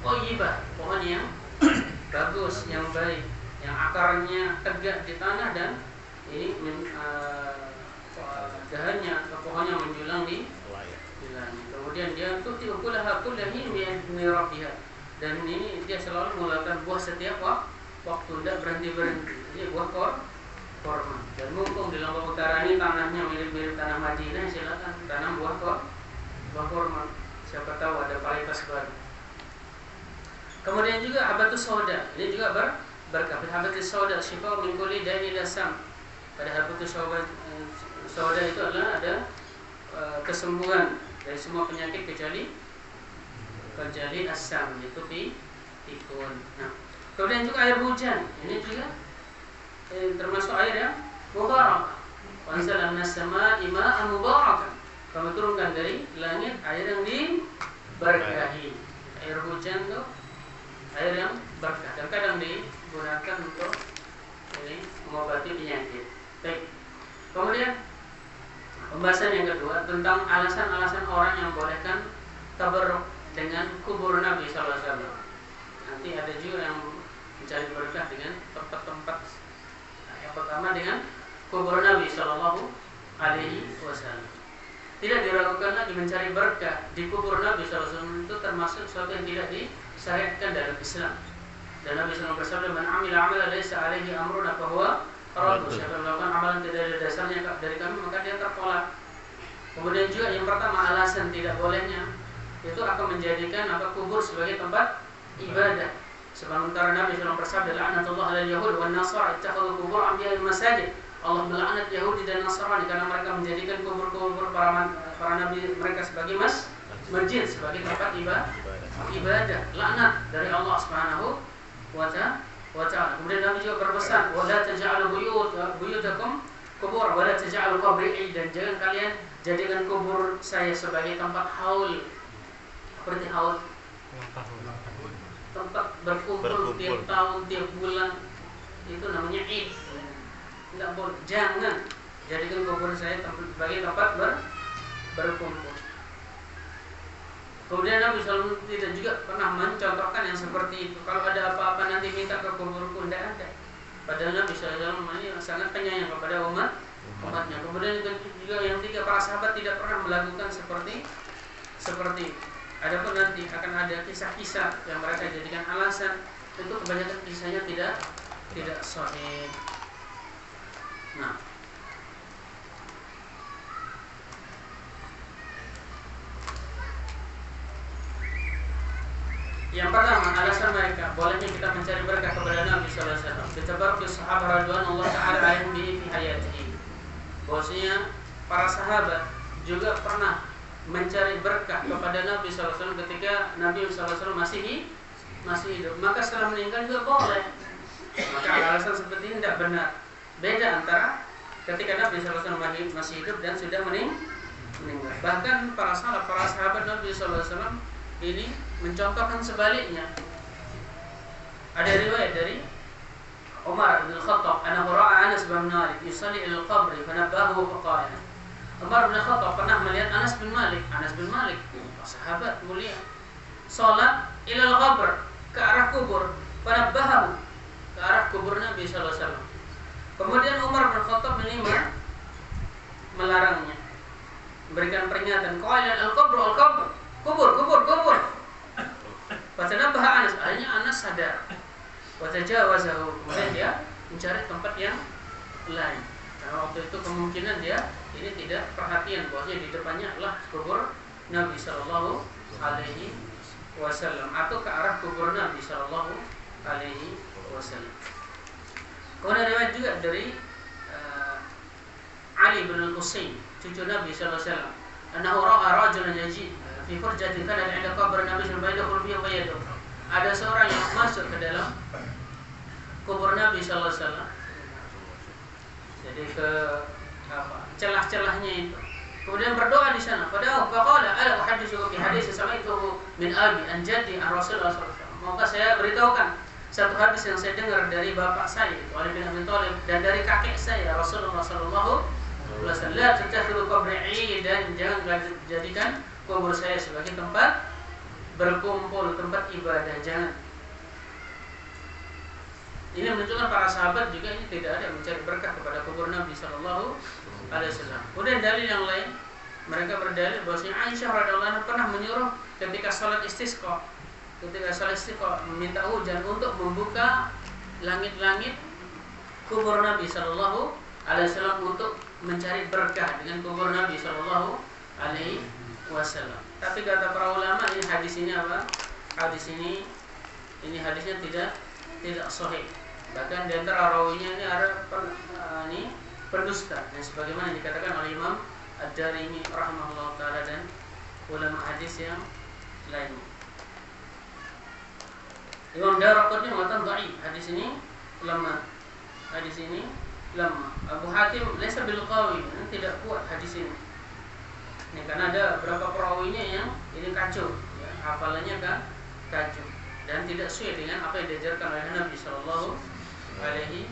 thayyibah, pohon yang bagus, yang baik, yang akarnya tegak di tanah dan ini dahannya atau pohonnya menjulang di langit. Kemudian dia tuti ukulaha kullahin bi rabbiha. Dan ini dia selalu mengeluarkan buah setiap waktu, tidak berhenti. Ini buah korma. Dan mumpung di Lombok Utara ini tanahnya mirip-mirip tanah Madinah, silakan tanam buah korma. Siapa tahu ada varietas baru. Kemudian juga habatus sauda. Ini juga berkah. Habatus sauda syifa min kulli da'in ila sam. Pada habatus sauda itu adalah ada kesembuhan dari semua penyakit kecuali asam, yaitu pikun. Nah, kemudian juga air hujan. Ini juga termasuk air yang mubarak. Wa anzalna minas samaa'i ma'an mubarakan. Kami turunkan dari langit air yang diberkahi. Air hujan itu air yang berkah dan kadang digunakan untuk mengobati penyakit. Baik. Kemudian pembahasan yang kedua tentang alasan-alasan orang yang bolehkan tabarruk dengan kubur Nabi SAW. Nanti ada juga yang mencari berkah dengan tempat-tempat. Yang pertama dengan kubur Nabi SAW. Tidak diragukan lagi mencari berkah di kubur Nabi SAW itu termasuk sesuatu yang tidak disyariatkan dalam Islam. Dan Nabi SAW bersabda, "Man amila amalan laisa alaihi amruna fahuwa radd." Siapa yang melakukan amalan tidak ada dasarnya dari kami, maka dia tertolak. Kemudian juga yang pertama alasan tidak bolehnya itu akan menjadikan kubur sebagai tempat ibadah. Sementara Nabi SAW bersabda, "La'natullah 'alal yahud wan nasara ittakhadhu qubur anbiya'ihim masajid." Allah melaknat Yahudi dan Nasrani karena mereka menjadikan kubur-kubur para nabi mereka sebagai masjid, sebagai tempat ibadah. Laknat dari Allah Subhanahu wa ta'ala. Kemudian Nabi juga berpesan, "Wa la taj'alu buyutakum qubur wa la taj'alu qabri 'id." Dan jangan kalian jadikan kubur saya sebagai tempat haul. Seperti haul, tempat berkumpul tiap tahun, tiap bulan. Itu namanya id. Tidak boleh. Jangan jadikan kubur saya sebagai tempat berkumpul. Kemudian Nabi SAW tidak juga pernah mencontohkan yang seperti itu. Kalau ada apa-apa nanti minta ke kuburku, tidak ada. Padahal Nabi SAW sangat penyayang kepada umatnya. Kemudian juga yang tiga, para sahabat tidak pernah melakukan seperti adapun nanti akan ada kisah-kisah yang mereka jadikan alasan, itu kebanyakan kisahnya tidak sahih. Nah, yang pertama alasan mereka bolehnya kita mencari berkah kepada Nabi sallallahu alaihi wasallam. Ditabaruk sahabat radhiyallahu ta'ala anhum bi hayatihi. Bahwasanya para sahabat juga pernah mencari berkah kepada Nabi sallallahu alaihi wasallam ketika Nabi sallallahu alaihi wasallam masih hidup. Maka setelah meninggal juga boleh. Maka alasan seperti ini tidak benar. Beda antara ketika Nabi sallallahu alaihi wasallam masih hidup dan sudah meninggal. Bahkan para sahabat Nabi SAW ini mencontohkan sebaliknya. Ada riwayat dari Umar bin Khattab, "Annahu ra'a Anas bin Malik yusalli ila al-qabr fanabbahu faqala." Umar bin Khattab pernah melihat Anas bin Malik, sahabat mulia, salat ila al-qabr, ke arah kubur, fanabbahu, ke arah kubur Nabi sallallahu alaihi wasallam. Kemudian Umar bin Khattab ini melarangnya, memberikan peringatan, qala al-qabr, kubur. Fatanabbaha Anas, akhirnya Anas sadar. Watajawazahu, kemudian dia mencari tempat yang lain. Karena waktu itu kemungkinan dia ini tidak perhatian bahwasanya di depannya adalah kubur Nabi Sallallahu Alaihi Wasallam atau ke arah kubur Nabi Sallallahu Alaihi Wasallam. Kemudian riwayat juga dari Ali bin Al-Husain, cucu Nabi Sallallahu Alaihi Wasallam, annahu ra'a rajulan yaji fi furjatin kana 'inda qabr Nabi sallallahu alaihi wasallam. Ada seorang yang masuk ke dalam kubur Nabi sallallahu alaihi wasallam. Jadi ke celah-celahnya itu. Kemudian berdoa di sana. Faqala ala uhaddithuka bi hadits sami'tuhu min abi an jaddi an Rasulullah sallallahu alaihi wasallam. Maka saya beritahukan satu hadis yang saya dengar dari bapak saya, Ali bin Abi Thalib, dan dari kakek saya Rasulullah sallallahu alaihi wasallam. La tattakhidhu qabri dan jangan jadikan kubur saya sebagai tempat berkumpul, tempat ibadah, jangan. Ini menunjukkan para sahabat juga ini tidak ada mencari berkah kepada kubur Nabi Sallallahu Alaihi Wasallam. Kemudian dalil yang lain, mereka berdalil bahwasanya Aisyah radhiallahu anha pernah menyuruh ketika salat istisqa, meminta hujan untuk membuka langit-langit kubur Nabi Sallallahu Alaihi Wasallam untuk mencari berkah dengan kubur Nabi Sallallahu Alaihi Wasallam. Tapi kata para ulama, ini hadis ini apa? Hadis ini hadisnya tidak sahih. Bahkan di antara rawinya ini ada pendusta, dan sebagaimana dikatakan oleh Imam Ad-Darimi rahimahullah taala dan ulama hadis yang lainnya. Imam Daraqutni mengatakan dhaif, hadis ini lemah. Abu Hatim laisa bil qawi, tidak kuat hadis ini. Ini karena ada beberapa perawinya yang ini kacau, ya, hafalannya kan kacau dan tidak sesuai dengan apa yang diajarkan oleh Nabi Sallallahu Alaihi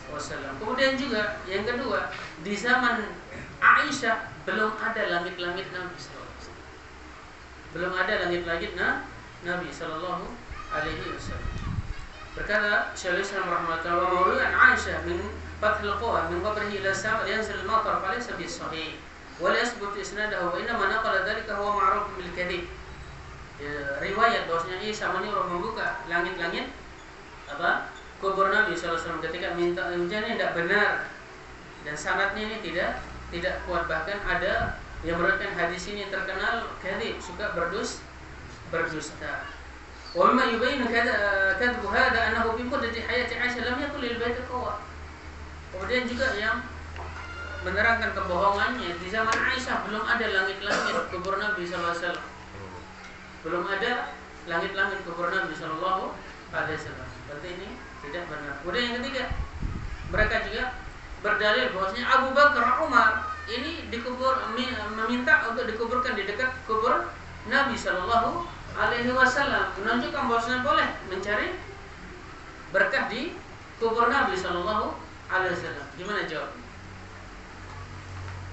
Wasallam. Kemudian juga yang kedua, di zaman Aisyah belum ada langit-langit Nabi Sallallahu Alaihi Wasallam. Belum ada langit-langit Nabi Sallallahu Alaihi Wasallam. Berkata Syaikhul Islam rahimahullah wa mawru'an Aisyah min fathil qawa min qabrihi ila sama yanzil al-matar falaysa bis-sahih. Wala yasbut isnadahu wa inna ma naqala dzalika huwa ma'ruf bil kadhib. Riwayat bahwasanya Isa menyuruh membuka langit-langit kubur Nabi sallallahu alaihi wasallam ketika minta hujan ini tidak benar, dan sanadnya ini tidak kuat. Bahkan ada yang meriwayatkan hadis ini terkenal kadhib, suka berdusta. Wa ma yubayyin kadhbu hadha annahu fi muddati hayati Aisyah lam yakul lil bait qawa. Kemudian juga yang menerangkan kebohongannya, di zaman Aisyah belum ada langit-langit kubur Nabi sallallahu alaihi wasallam. Belum ada langit-langit kubur Nabi sallallahu alaihi wasallam. Berarti ini tidak benar. Kemudian yang ketiga, mereka juga berdalil bahwasanya Abu Bakar, Umar ini meminta untuk dikuburkan di dekat kubur Nabi sallallahu alaihi wasallam, menunjukkan bahwasanya boleh mencari berkah di kubur Nabi sallallahu alaihi wasallam. Gimana jawabnya?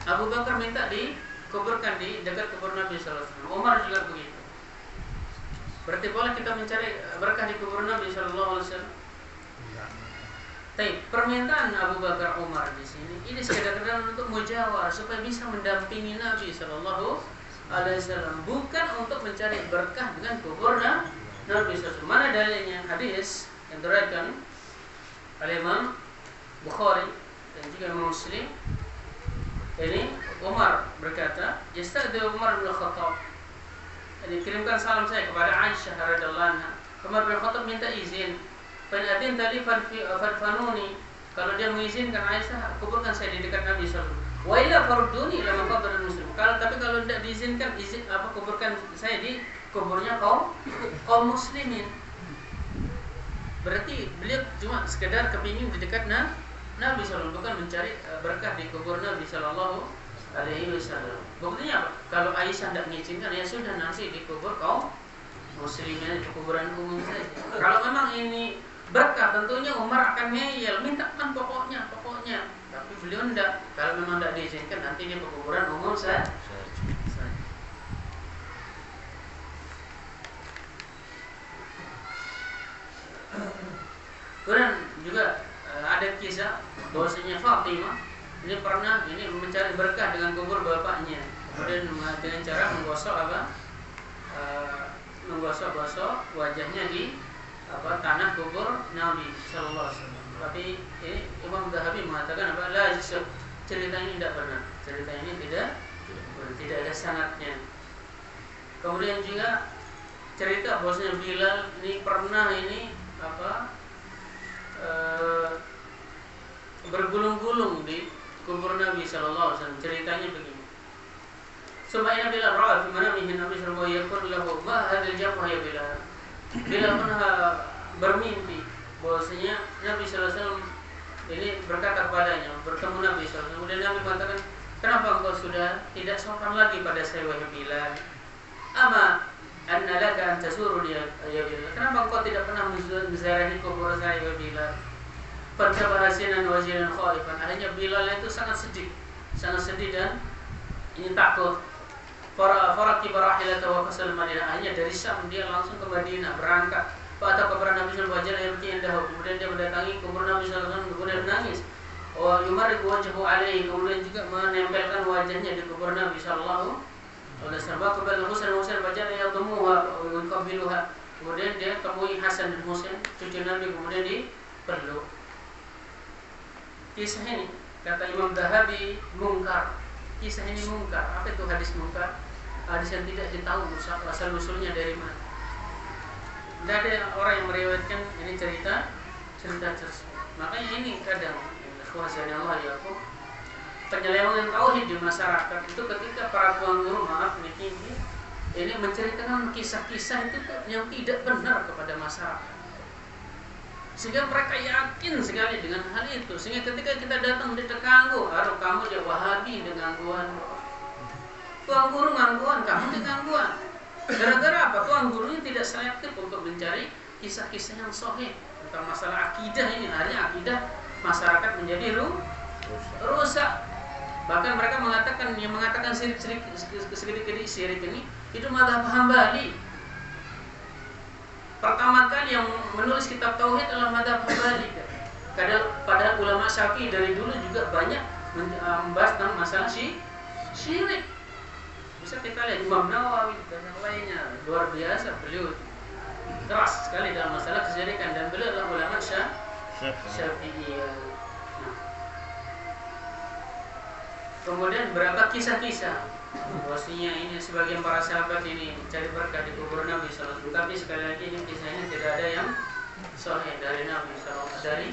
Abu Bakar minta dikuburkan di dekat kubur Nabi sallallahu alaihi wasallam. Umar juga begitu. Berarti boleh kita mencari berkah di kubur Nabi sallallahu alaihi wasallam. Tapi permintaan Abu Bakar Umar di sini ini sekadar untuk mujawar supaya bisa mendampingi Nabi sallallahu alaihi wasallam, bukan untuk mencari berkah dengan kubur Nabi sallallahu alaihi wasallam. Mana dalilnya? Hadis yang diriwayatkan oleh Imam Bukhari dan juga Imam Muslim. Ini Umar berkata, "Yasta'dhu Umar bin Khattab." Jadi kirimkan salam saya kepada Aisyah radhiyallahu anha. Umar bin Khattab minta izin. Fa in adinta li fadfanuni. Kalau dia mengizinkan Aisyah, kuburkan saya di dekat Nabi sallallahu alaihi wasallam. Wa ila farduni ila maqabir muslim. Tapi kalau tidak diizinkan, kuburkan saya di kuburnya kaum muslimin. Berarti beliau cuma sekedar kepingin di dekat Nabi sallallahu, bukan mencari berkah di kubur Nabi sallallahu alaihi wasallam. Buktinya apa? Kalau Aisyah tidak mengizinkan, ya sudah, nanti dikubur kaum muslimin di kuburan umum saja. Kalau memang ini berkah, tentunya Umar akan ngeyel, minta kan pokoknya. Tapi beliau tidak. Kalau memang tidak diizinkan, nanti di kuburan umum saja. Kemudian juga ada kisah bahwasanya Fatimah ini pernah mencari berkah dengan kubur bapaknya. Kemudian dengan cara menggosok menggosok wajahnya di tanah kubur Nabi Sallallahu Alaihi Wasallam. Tapi Imam Dhahabi mengatakan cerita ini tidak benar. Cerita ini tidak ada sanadnya. Kemudian juga cerita bahwasanya Bilal ini pernah bergulung-gulung di kubur Nabi Sallallahu Alaihi Wasallam. Ceritanya begini. Sumaina Bilal ra'a fi manamihi Nabi sallallahu alaihi wasallam yaqul lahu ma hadzal jam'u ya Bilal. Bilal pernah bermimpi bahwasanya Nabi sallallahu alaihi wasallam ini berkata kepadanya, bertemu Nabi sallallahu alaihi wasallam. Kemudian Nabi mengatakan, "Kenapa engkau sudah tidak sopan lagi pada saya wahai Bilal? Ama anna laka an tazuruni ya Bilal. Kenapa engkau tidak pernah menziarahi kubur saya wahai Bilal?" Fatabara hasinan wajilan khaifan. Akhirnya Bilal itu sangat sedih dan ini takut. Faraki barahilata wa fasal Madinah. Akhirnya dari Syam dia langsung ke Madinah, berangkat. Atau kepada Nabi sallallahu alaihi wasallam yang indah. Kemudian dia mendatangi kubur Nabi sallallahu alaihi wasallam, kemudian menangis. Wa yumarriku wajhahu alaihi. Kemudian juga menempelkan wajahnya di kubur Nabi sallallahu alaihi wasallam. Kepada Husain wajahnya yadumuha wa yuqabbiluha. Kemudian dia temui Hasan dan Husain, cucu Nabi, kemudian dipeluk. Kisah ini kata Imam Dhahabi mungkar. Kisah ini mungkar. Apa itu hadis mungkar? Hadis yang tidak ditahu asal usulnya dari mana. Tidak ada orang yang meriwayatkan ini cerita tersebut. Makanya ini kadang Allah ya aku penyelewengan tauhid di masyarakat itu ketika para tuan guru ini menceritakan kisah-kisah itu yang tidak benar kepada masyarakat. Sehingga mereka yakin sekali dengan hal itu. Sehingga ketika kita datang terganggu, harus kamu jadi Wahabi dengan gangguan. Tuan guru gangguan, kamu di gangguan. Gara-gara apa? Tuan gurunya tidak selektif untuk mencari kisah-kisah yang sahih tentang masalah akidah ini. Akhirnya akidah masyarakat menjadi rusak. Bahkan mereka mengatakan sirik ini itu mazhab Hambali. Pertama kali yang menulis kitab tauhid adalah mazhab Hambali. Padahal ulama Syafi'i dari dulu juga banyak membahas tentang masalah syirik. Bisa kita lihat Imam Nawawi dan yang lainnya, luar biasa beliau keras sekali dalam masalah kesyirikan, dan beliau adalah ulama Syafi'i. Kemudian berapa kisah-kisah bahwasanya ini sebagian para sahabat ini mencari berkah di kubur Nabi SAW. Tapi sekali lagi ini kisahnya tidak ada yang sahih dari Nabi SAW,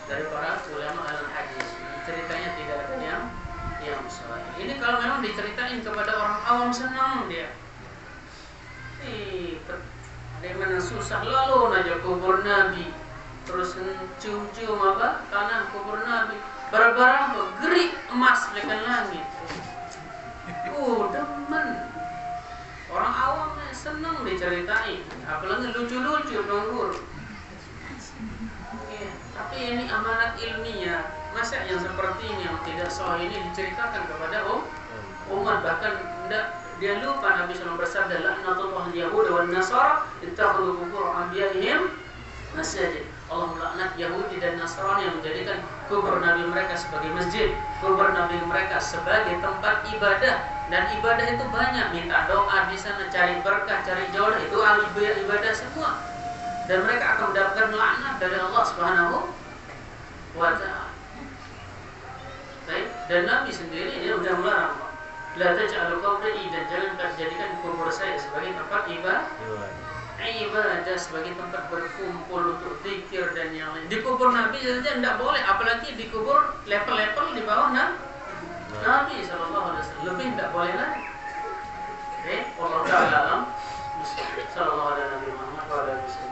dari para ulama al-hadis. Ceritanya tidak ada yang sahih. Ini kalau memang diceritain kepada orang awam senang dia. Dia mana susah lalu aja kubur Nabi, terus cium-cium tanah kubur Nabi. Barang-barang gerik emas lekan langit. Demen. Orang awam senang diceritain, apalagi lucu-lucu nganggur. Tapi ini amanat ilmiah. Masa yang seperti ini yang tidak sahih ini diceritakan kepada umat, bahkan dia lupa Nabi SAW bersabda la'natullah al-yahuda wan nasara ittakhadhu qubur anbiya'ihim masajid. Allah melaknat Yahudi dan Nasrani yang menjadikan kubur Nabi mereka sebagai masjid, kubur Nabi mereka sebagai tempat ibadah. Dan ibadah itu banyak, minta doa di sana, cari berkah, cari jodoh, itu ibadah semua. Dan mereka akan mendapatkan laknat dari Allah Subhanahu wa ta'ala. Dan Nabi sendiri dia sudah melarang, la taj'alu qabri, dan jangan jadikan kubur saya sebagai tempat ibadah, sebagai tempat berkumpul untuk zikir dan yang lain. Di kubur Nabi saja tidak boleh, apalagi di kubur level-level di bawah Nabi SAW, lebih tidak boleh lagi. Allah Ta'ala sallallahu alaihi wa sallam.